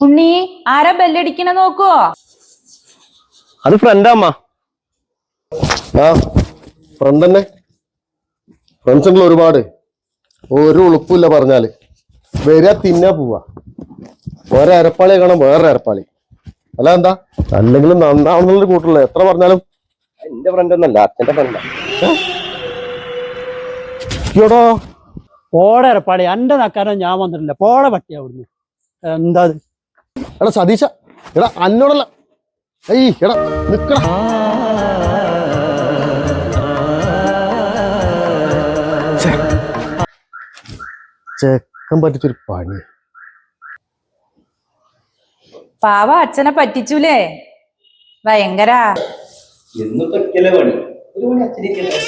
ഉണ്ണി ആരാ ബെല്ലടിക്കണ നോക്കുവോ? അത് ഫ്രണ്ടാ അമ്മ. ആ ഫ്രണ്ട് തന്നെ. ഫ്രണ്ട്സ് ഉള്ള ഒരുപാട്. ഒരു ഉളുപ്പില്ല പറഞ്ഞാല്. വരിക തിന്നാ പോവാ. ഓരോ അരപ്പാളിയെ കാണാൻ വേറെ അരപ്പാളി. അല്ല എന്താ അല്ലെങ്കിലും നന്നാവുന്നൊരു കൂട്ടുള്ള എത്ര പറഞ്ഞാലും. എന്റെ ഫ്രണ്ട് ഒന്നല്ല, അച്ഛന്റെ ഫ്രണ്ടാ. ോടോ പോടെ അരപ്പാടി എന്റെ നക്കാരൻ ഞാൻ വന്നിട്ടില്ല. പോടെ പട്ടിയാ അവിടുന്ന്. എന്താ എടാ സതീശ, എടാ അന്നോടല്ല. എടാ നിക്കടാ. ചെക്കൻ പറ്റിച്ചൊരു പണി. പാവ അച്ഛനെ പറ്റിച്ചൂലേ? ഭയങ്കര എന്ന് പറ്റിയല്ലേ പണി. ഒരു പണി അച്ഛനിക്കല്ലേ.